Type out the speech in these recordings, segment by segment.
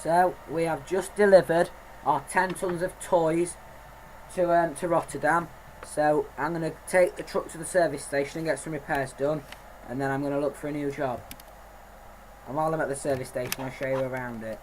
So we have just delivered our 10 tons of toys to Rotterdam. So I'm going to take the truck to the service station and get some repairs done, and then I'm going to look for a new job. And while I'm at the service station, I'll show you around it.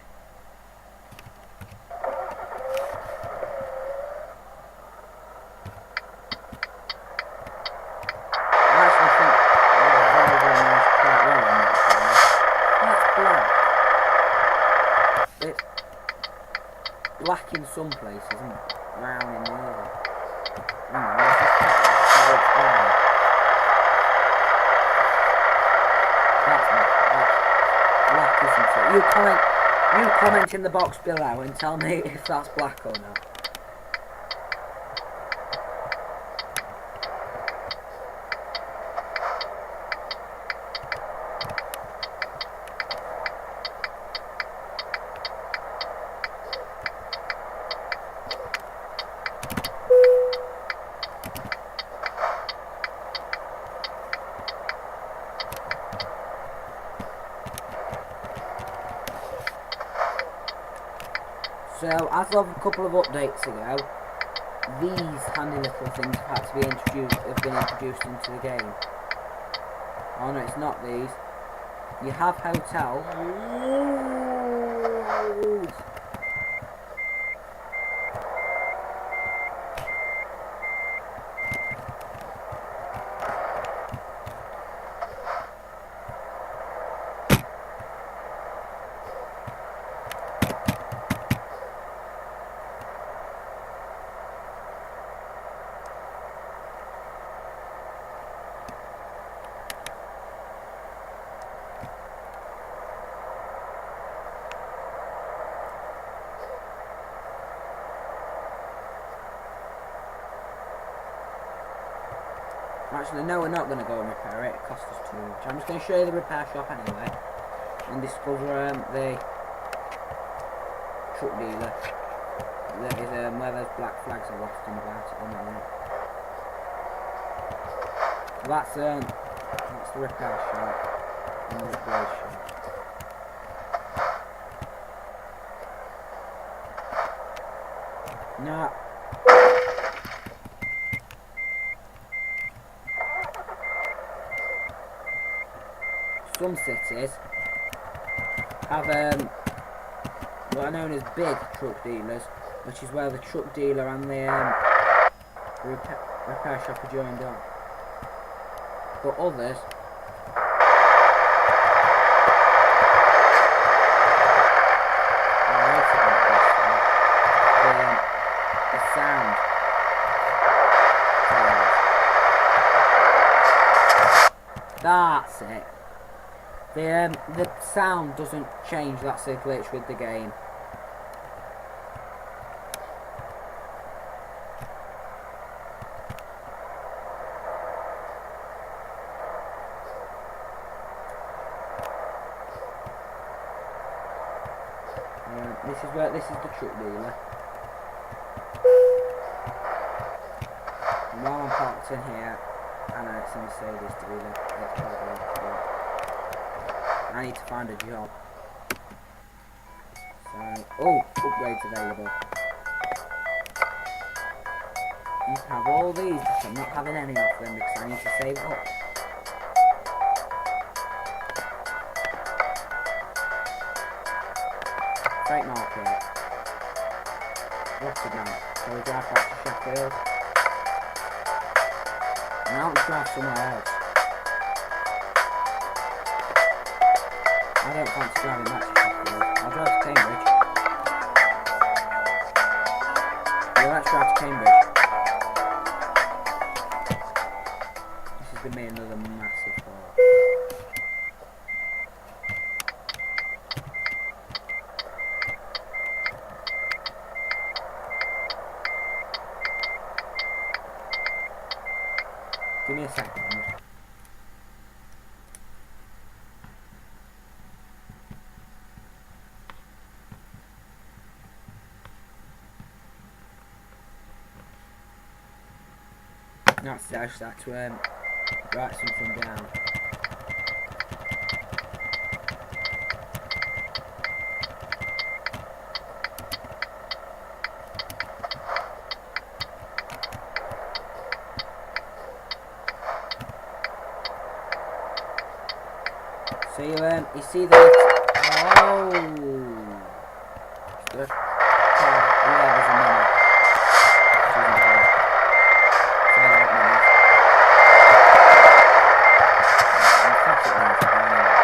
Black in some places and brown in the other. That's black, isn't it? You comment in the box below and tell me if that's black or not. So, as of a couple of updates ago, these handy little things have been introduced into the game. Oh no, it's not these. You have hotels. Actually, no, we're not going to go and repair it. It costs us too much. I'm just going to show you the repair shop anyway, and discover the truck dealer. That is where those black flags are lost and about at the moment. That's the repair shop and the repair shop. Now, some cities have what are known as big truck dealers, which is where the truck dealer and the repair shop are joined on. But others the sound. That's it. The sound doesn't change. That's a glitch with the game. This is the truck dealer. And while I'm parked in here, I know it's a Mercedes dealer. Let's try I need to find a job. So, upgrades available. You can have all these, but I'm not having any of them because I need to save up. Freight market. Rotterdam. So we drive back to Sheffield. Now let's drive somewhere else. I don't fancy driving back to Sheffield. I'll drive to Cambridge. Yeah, let's drive to Cambridge. This is going to be another massive fall. Give me a second. That's it, I just had to write something down. So you see that. Oh, good. Yeah, there's a minute. Which isn't good. So I like minutes. Classic minutes anyway.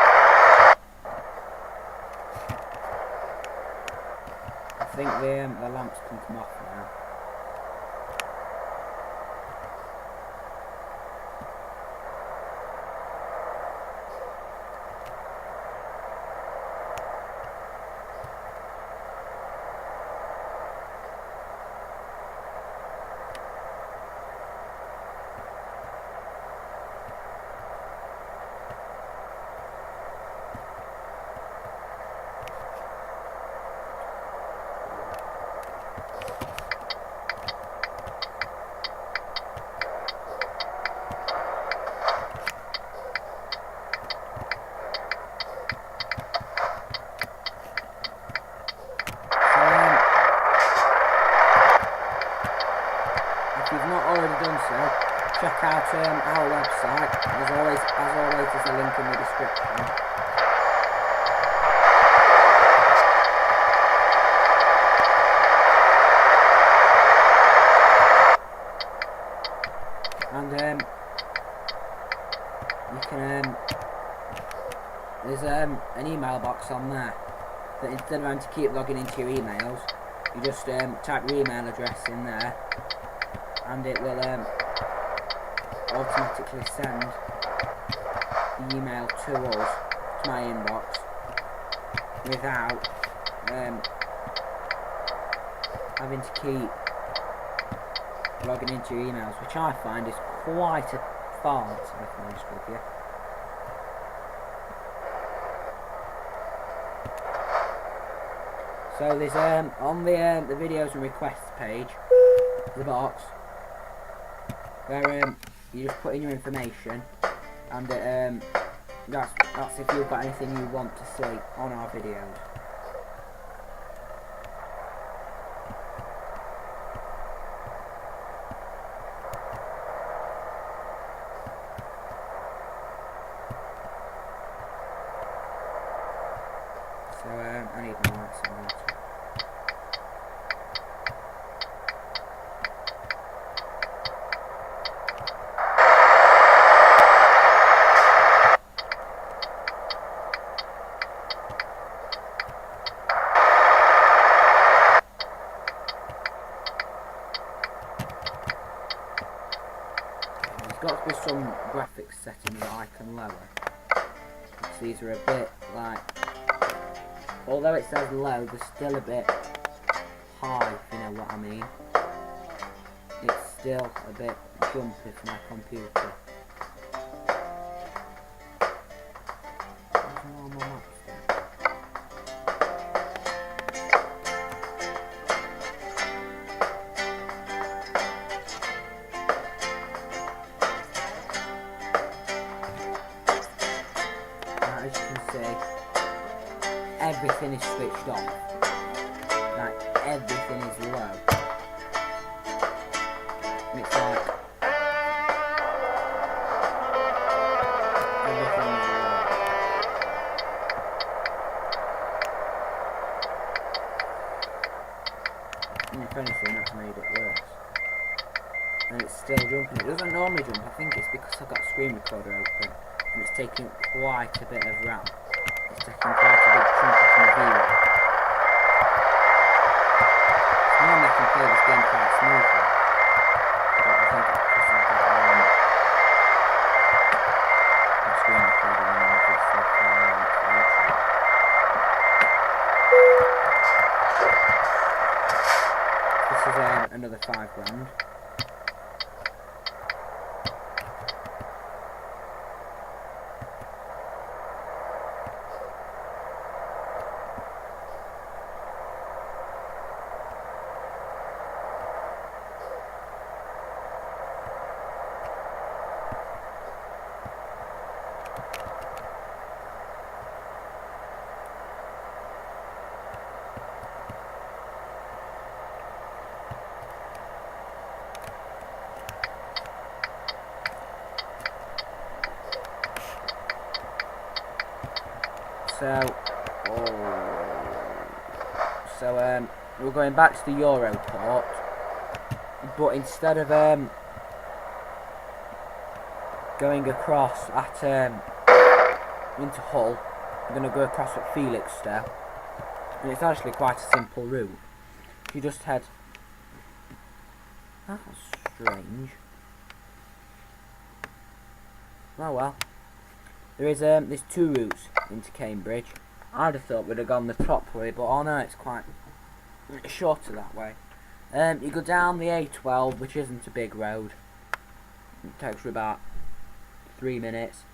I think the lamps can come off now. If you've not already done so, check out our website. As always, there's a link in the description. And you can there's an email box on there that instead of having to keep logging into your emails, you just type your email address in there, and it will automatically send the email to us, to my inbox, without having to keep logging into your emails, which I find is quite a fart, if I'm honest with you. So there's on the videos and requests page, the box where you just put in your information, and that's if you've got anything you want to see on our videos. So I need my lights on water. There's got to be some graphics settings that I can lower. Because these are a bit like, although it says low, they're still a bit high, if you know what I mean. It's still a bit jumpy for my computer. There's no more maps there. Now, as you can see, everything is switched off. Like, everything is low. And it's like everything is low. And if anything, that's made it worse. And it's still jumping. It doesn't normally jump. I think it's because I've got a screen recorder open and it's taking up quite a bit of RAM. It's taking quite a big chunk of my view. Normally I can play this game quite smoothly, but I think it's because I've got my screen recorder on obviously for YouTube. This is another £5 grand. So we're going back to the Europort, but instead of going across at into Hull, I'm going to go across at Felixstowe, and it's actually quite a simple route. If you just head... That's strange. Oh well. There's two routes into Cambridge. I'd have thought we'd have gone the top way, but oh no, it's quite shorter that way. You go down the A12, which isn't a big road. It takes you about 3 minutes.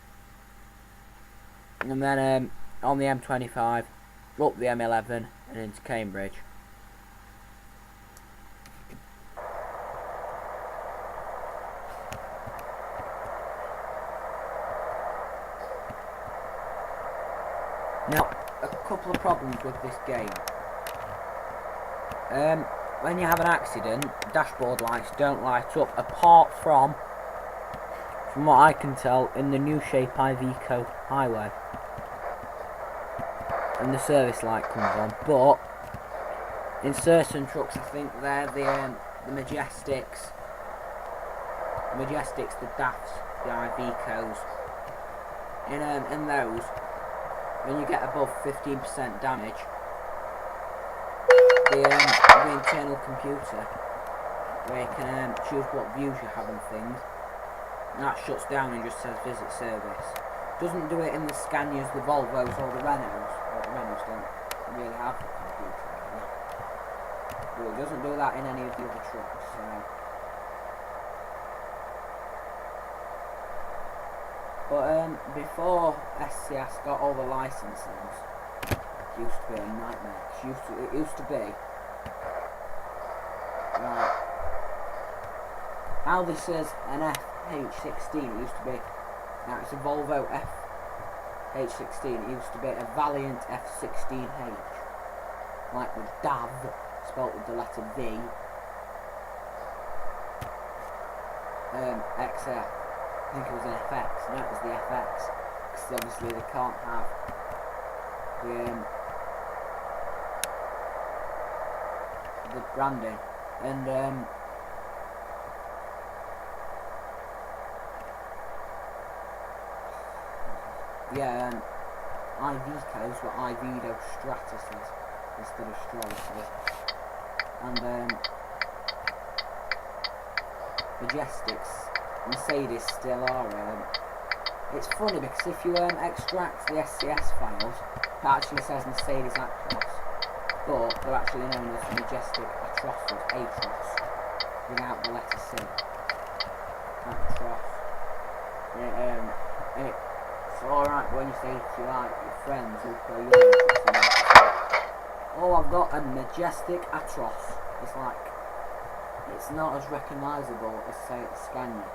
And then on the M25, up the M11 and into Cambridge. Now, a couple of problems with this game. When you have an accident, dashboard lights don't light up, apart from what I can tell, in the new shape Iveco highway. And the service light comes on, but in certain trucks, I think they're the Majestics, the DAFs, the Ivecos. In those, when you get above 15% damage, the internal computer, where you can choose what views you have and things, and that shuts down and just says visit service. Doesn't do it in the Scanias, the Volvos or the Renaults. Well, the Renaults don't really have the computer right now. But it doesn't do that in any of the other trucks. But before SCS got all the licenses, it used to be a nightmare. It used to be right. How this is an FH16, it used to be. Now it's a Volvo FH16. It used to be a Valiant F16H, like the DAV, spelt with the letter V. XF. I think it was an FX. No, it was the FX, because obviously they can't have the branding. And yeah, Ivecos were Ivedo Stratuses instead of Straluses. And Majestics, Mercedes still are. It's funny because if you extract the SCS files, it actually says Mercedes Actros, but they're actually known as Majestic Atrocities, Atros, without the letter C. Actros. It's alright when you say to like your friends who play Euro, oh, I've got a Majestic Atros. It's like, it's not as recognisable as say a Scania.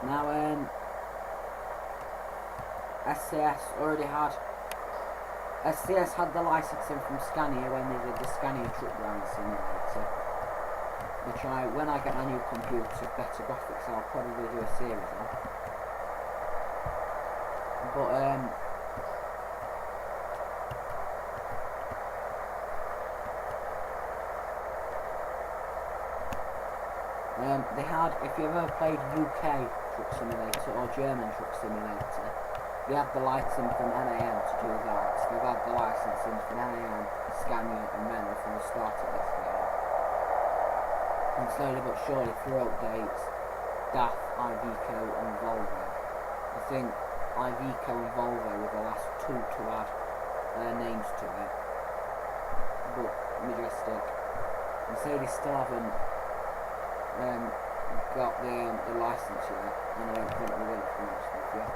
Now SCS had the licensing from Scania when they did the Scania Truck Driving Simulator, which when I get my new computer, better graphics, I'll probably do a series on. But they had, if you ever played UK Truck Simulator or German Truck Simulator, they had the licensing from NAM to do that. So they've had the licensing from NAM, Scania and Renault from the start of this game. And slowly but surely through updates, DAF, Iveco and Volvo. I think Iveco and Volvo were the last two to add their names to it. But Majestic, Mercedes still haven't got the license yet, and I don't think they will for most stuff yet.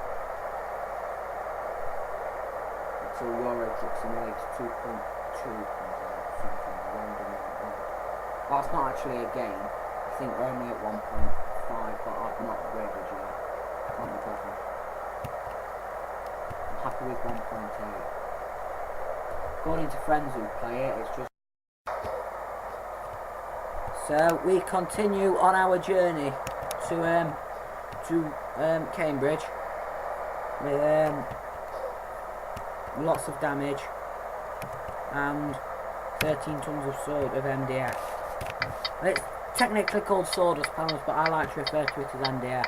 Until Euro Truck Simulator 2.2 comes out, something random like that. That's not actually a game. I think we're only at 1.5, but I've not upgraded yet. Can't be bothered. I'm happy with 1.8. According to friends who play it, it's just... So we continue on our journey to Cambridge. lots of damage, and 13 tons of MDF. It's technically called Sawdust Panels, but I like to refer to it as MDF.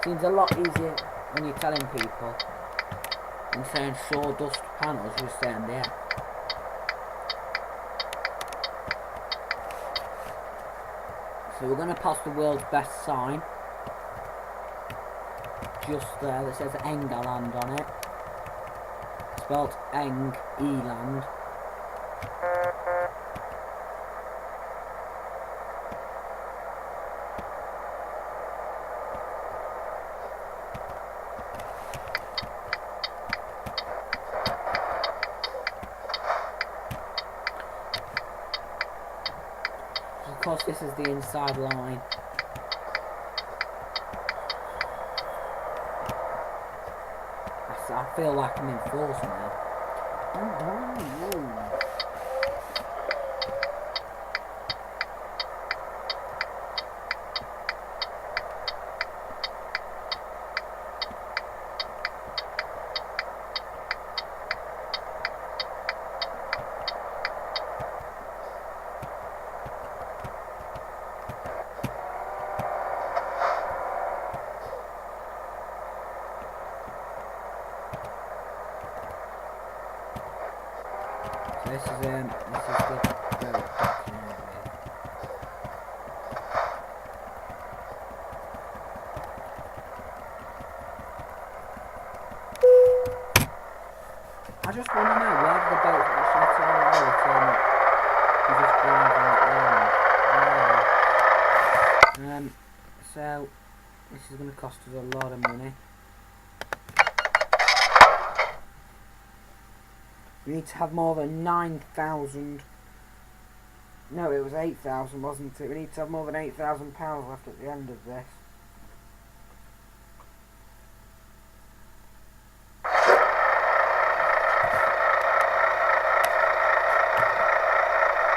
Seems a lot easier when you're telling people than saying Sawdust Panels, you just say MDF. So we're going to pass the world's best sign. Just there, that says Engaland on it. Spelled Eng, Eland. Of course, this is the inside line. I feel like I'm in force now. This is the road. I just want to know where the boat actually turn you just drive out there. So this is going to cost us a lot of money. We need to have more than 9,000. No, it was 8,000, wasn't it? We need to have more than £8,000 left at the end of this.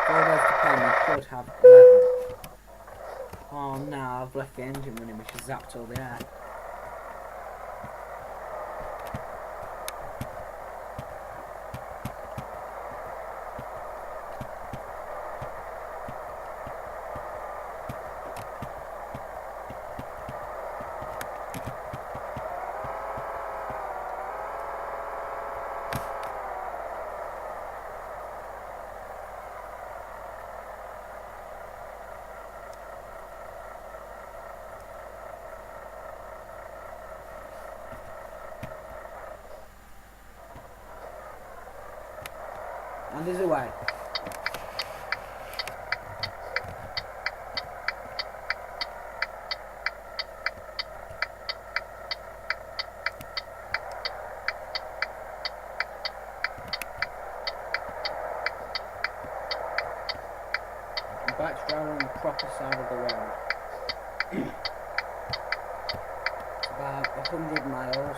Sawdust Panels should have 11. Oh no, I've left the engine running, which has zapped all the air. And there's a way. I'm back down on the proper side of the road. It's about 100 miles.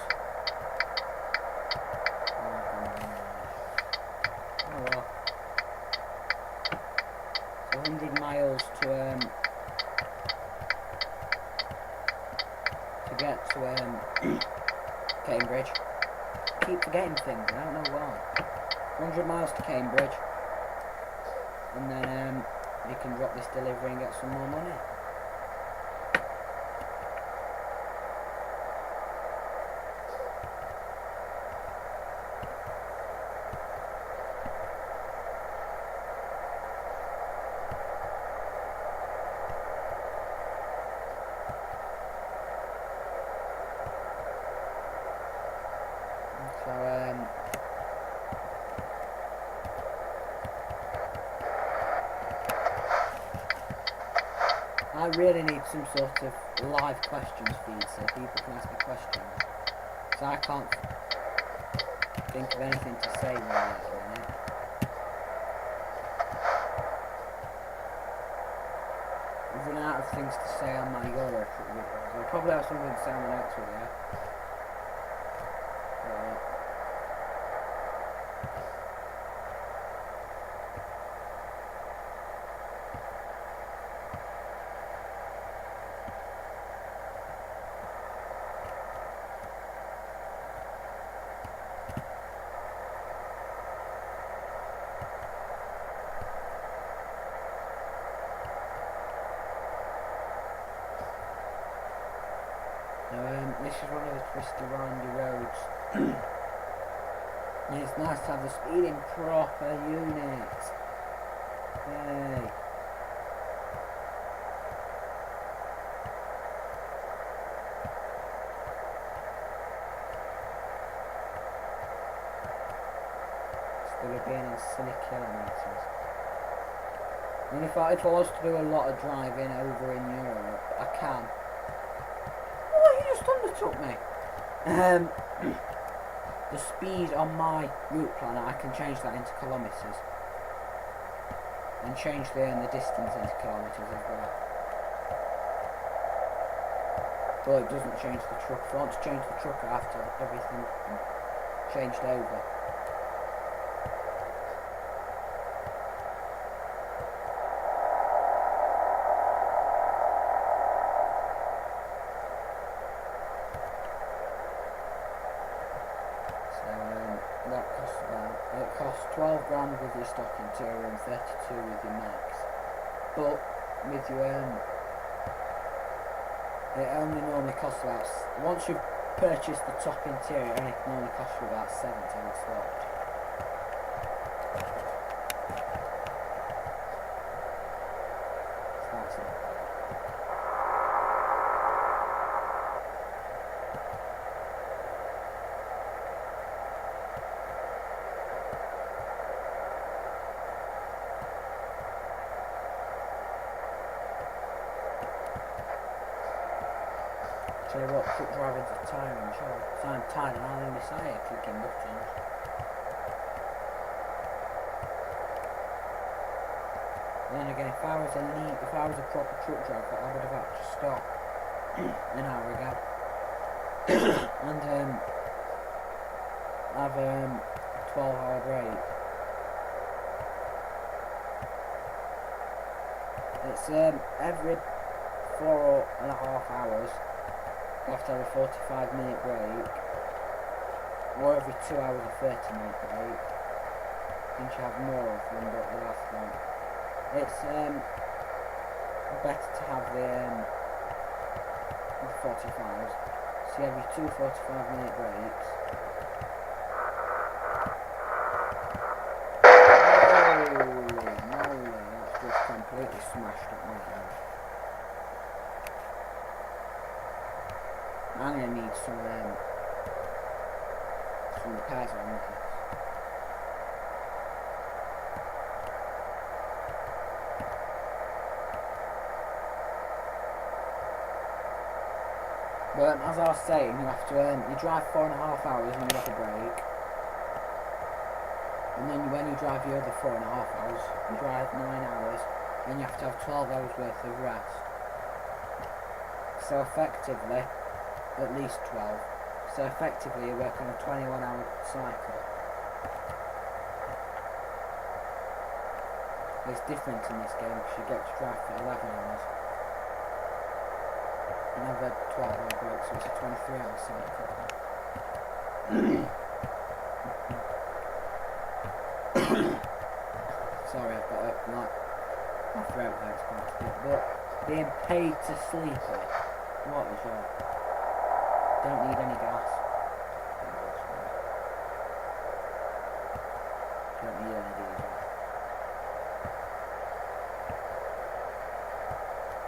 Oh well. So 100 miles to get to Cambridge. I keep forgetting things, I don't know why. 100 miles to Cambridge, and then we can drop this delivery and get some more money. So I really need some sort of live questions feed so people can ask me questions. So I can't think of anything to say really at the minute. I've run out of things to say on my Euro trip videos. I'll probably have something to say on the next video. This is one of the twisty windy roads. And it's nice to have the speeding proper unit. Yay. Still being in silly kilometres. And if I was to do a lot of driving over in Europe, I can. Oh, you just undertook me. The speed on my route planner, I can change that into kilometres. And change the distance into kilometres as well. But it doesn't change the truck. If I want to change the truck, I have to have everything changed over. It costs 12 grand with your stock interior and 32 with your max. But with your it only normally costs about, once you've purchased the top interior, it can only cost you about 70 with swap. So that's it. Tell you what, truck driving's are tiring, sure. So I'm tired and I'm inside clicking buttons. Then again, if I was a proper truck driver, I would have had to stop an hour ago and have a 12-hour break. It's every 4.5 hours. You have to have a 45-minute break, or every 2 hours a 30-minute break. You should have more of them, but the last one. It's better to have the 45s. So you have your 2 45-minute breaks. Holy moly, that's just completely smashed up my head. I'm going to need some repairs on this. But as I was saying, you have to you drive 4.5 hours and you have a break. And then when you drive the other 4.5 hours, you drive 9 hours, then you have to have 12 hours worth of rest. So effectively, at least 12. So effectively you work on a 21-hour cycle. It's different in this game because you get to drive for 11 hours. And have a 12-hour break, so it's a 23-hour cycle. Sorry, I've got my throat hurts quite a bit, but being paid to sleep on, what a job. Don't need any gas. Don't need any diesel.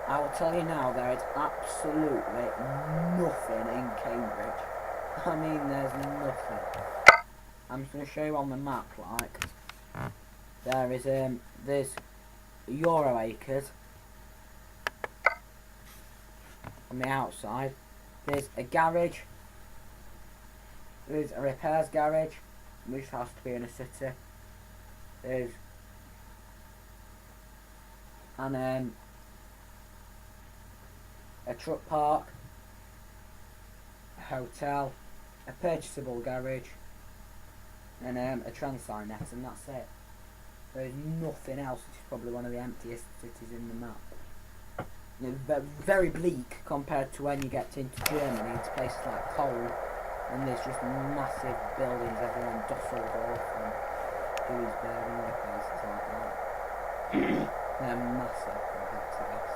I will tell you now, there is absolutely nothing in Cambridge. I mean, there's nothing. I'm just going to show you on the map, like, there is, there's Euro Acres on the outside. There's a garage. There's a repairs garage, which has to be in a city. There's a truck park, a hotel, a purchasable garage, and a transit net, and that's it. There's nothing else. It's probably one of the emptiest cities in the map. Very bleak compared to when you get into Germany, into places like Cologne, and there's just massive buildings everywhere in Dusseldorf and Duisburg and other places like that. They're massive compared to this.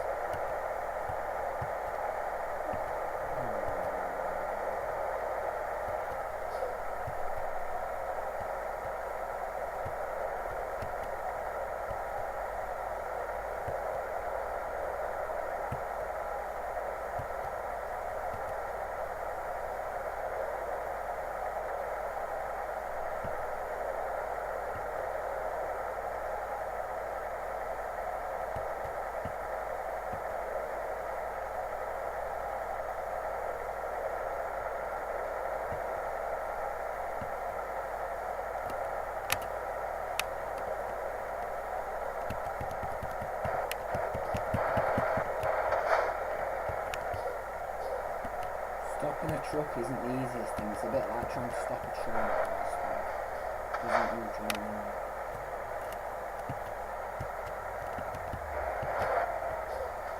Stopping a truck isn't the easiest thing. It's a bit like trying to stop a train. Doesn't usually work.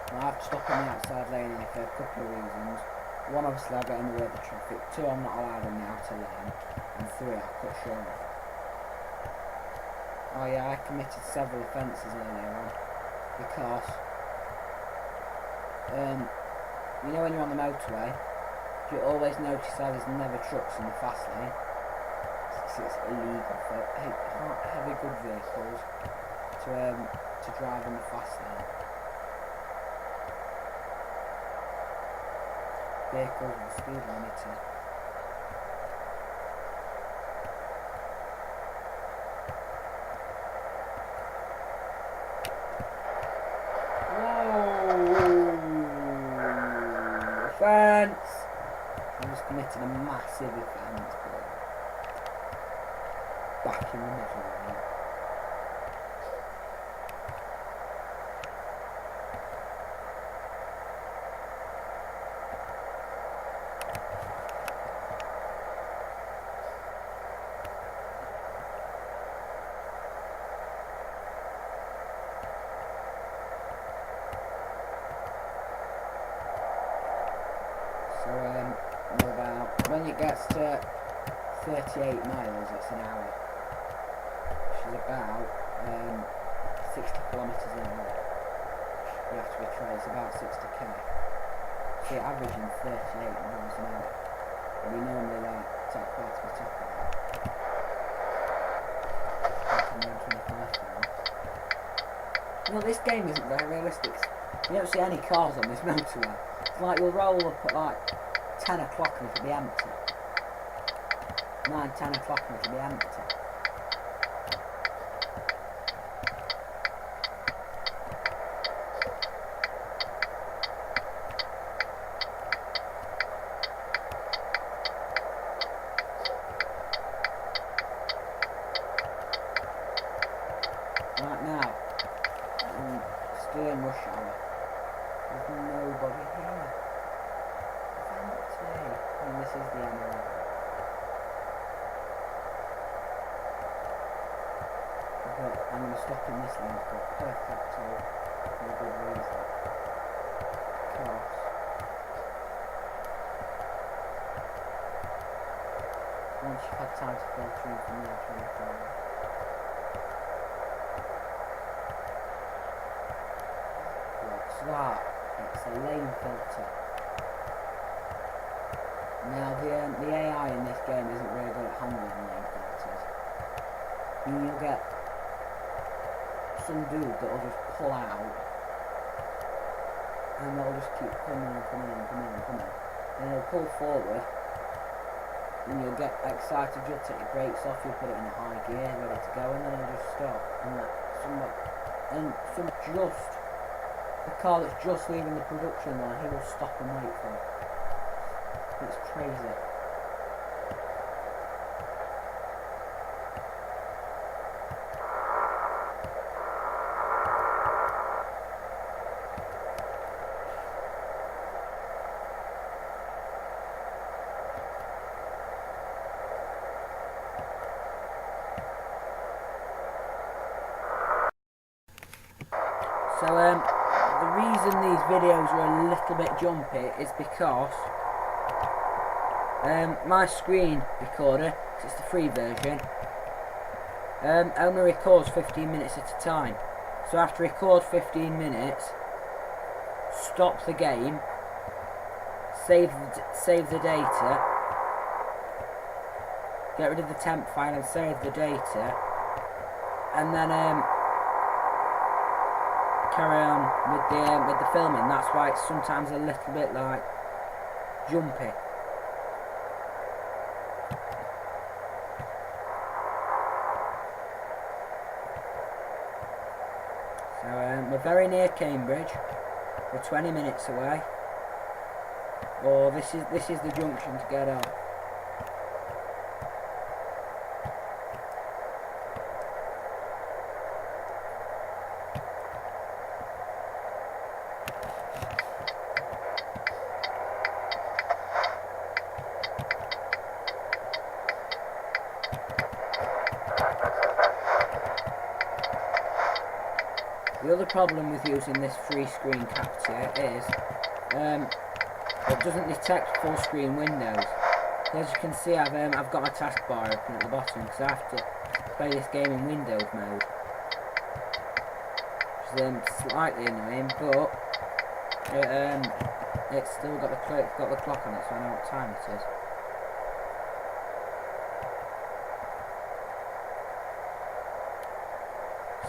I have to stop in the outside lane here for a couple of reasons. One, obviously I get in the way of the traffic. Two, I'm not allowed in the outer lane. And three, I cut short. Oh yeah, I committed several offences earlier on. Because, you know when you're on the motorway, you always notice how there's never trucks in the fast lane. It's illegal for heavy good vehicles to drive in the fast lane. Vehicles with the speed limiter. Whoa! Offence! I just committed a massive offence, but back in the middle. So when it gets to 38 miles, it's an hour, which is about 60 kilometres an hour. You have to be trained. It's about 60k. So you're averaging 38 miles an hour, and you normally like take quite a bit off of that. You know, this game isn't very realistic. You don't see any cars on this motorway. It's like you'll roll up at like 10 o'clock and it'll be empty. 9, 10 o'clock and it'll be empty. Right now, still in rush hour. There's nobody here. And this is the M11. But I'm going to stop in this lane for perfecto for a good reason. Because once you've had time to filter in from there, what's that? It's a lane filter. Now the AI in this game isn't really good at handling lane filters. You'll get some dude that'll just pull out and they'll just keep coming and coming and coming and coming. And they'll pull forward and you'll get excited, you'll take your brakes off, you'll put it in a high gear, ready to go, and then it'll just stop. And the car that's just leaving the production line, he will stop and wait for it. It's crazy. So the reason these videos are a little bit jumpy is because my screen recorder, it's the free version, only records 15 minutes at a time. So after record 15 minutes, stop the game, save the data, get rid of the temp file and save the data, and then carry on with the filming. That's why it's sometimes a little bit like jumpy. So we're very near Cambridge. We're 20 minutes away. Or this is the junction to get on. The other problem with using this free screen capture is it doesn't detect full screen windows. As you can see, I've got my taskbar open at the bottom because I have to play this game in windowed mode, which is slightly annoying, but it's still got the clock on it, so I know what time it is.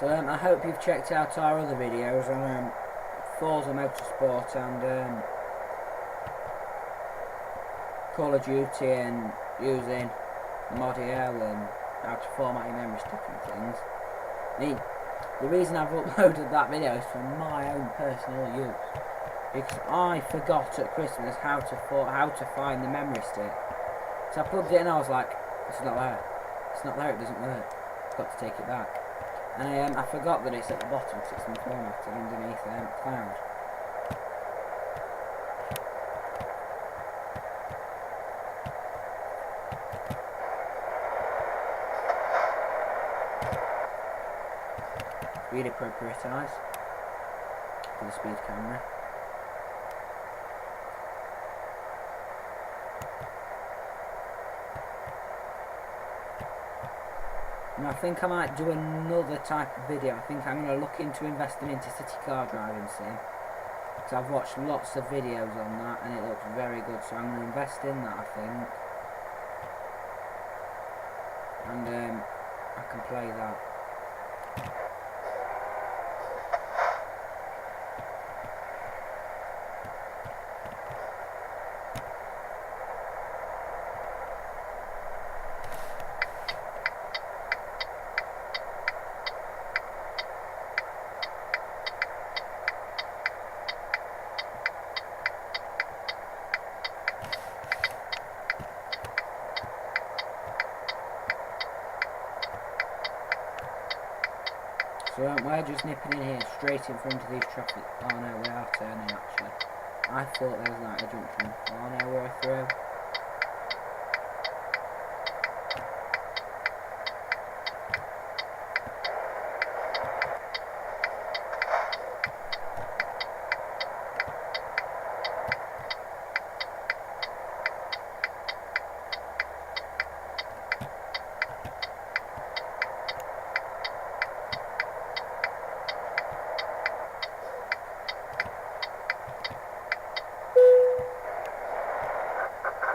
So I hope you've checked out our other videos on Forza Motorsport and Call of Duty and using Modio and how to format your memory stick and things. I mean, the reason I've uploaded that video is for my own personal use, because I forgot at Christmas how to find the memory stick. So I plugged it in and I was like, it's not there. It's not there, it doesn't work. I've got to take it back. And I forgot that it's at the bottom because it's been formatted underneath cloud. Speed appropriatise for the speed camera. And I think I might do another type of video. I think I'm going to look into investing into city car driving sim, because I've watched lots of videos on that and it looks very good, so I'm going to invest in that, I think, and I can play that. So we're just nipping in here straight in front of these traffic. Oh no, we are turning actually. I thought there was like a junction. Oh no, we're through.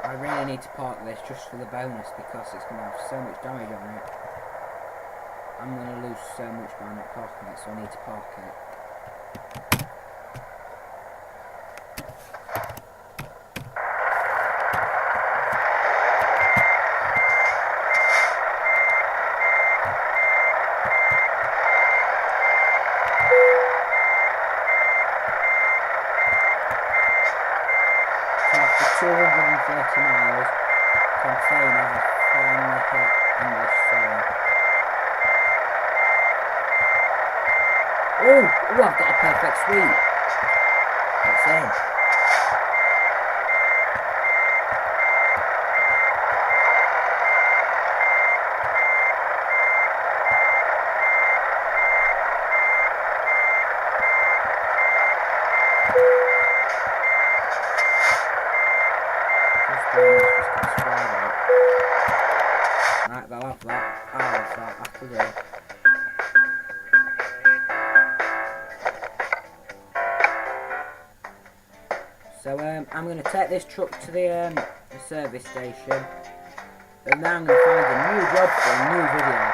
I really need to park this just for the bonus because it's going to have so much damage on it. I'm going to lose so much by not parking it, so I need to park it. After 230 miles, container has finally hit English soil. Oh, I've got a perfect sweep. It's in. Right, they'll have that. I'll have that after this. So I'm going to take this truck to the service station, and now I'm going to find a new job for a new video.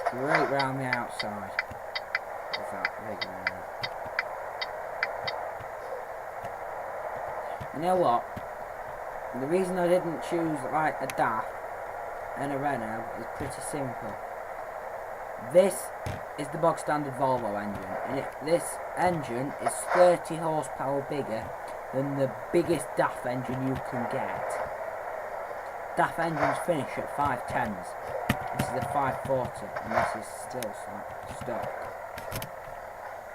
Straight round the outside. What's that big round? You know what? The reason I didn't choose like a DAF and a Renault is pretty simple. This is the bog standard Volvo engine, and this engine is 30 horsepower bigger than the biggest DAF engine you can get. DAF engines finish at 510s. This is a 540, and this is still stock.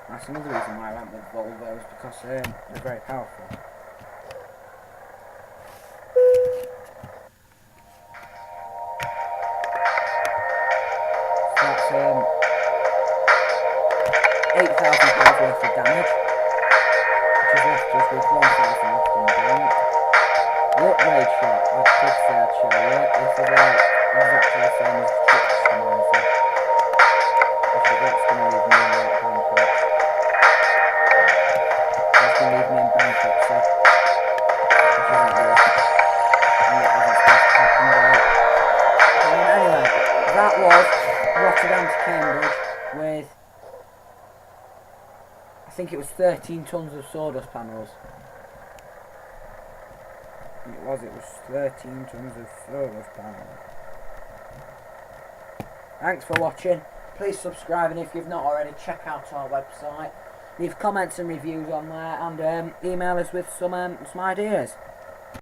That's another reason why I went with Volvo, is because they're very powerful. So that's £8,000 worth of damage, which has left us with 1,000 left in the bank. The upgrade shot, I did say I'd show you. This is like exactly the same as the truck customizer. That's going to leave me in bankrupt. That's going to leave me in bankruptcy, which isn't good. And it wasn't supposed to happen, but anyway, that was Rotterdam to Cambridge with, I think it was 13 tons of sawdust panels. It was 13 tons of sawdust panels. Thanks for watching. Please subscribe, and if you've not already, check out our website. Leave comments and reviews on there, and email us with some ideas.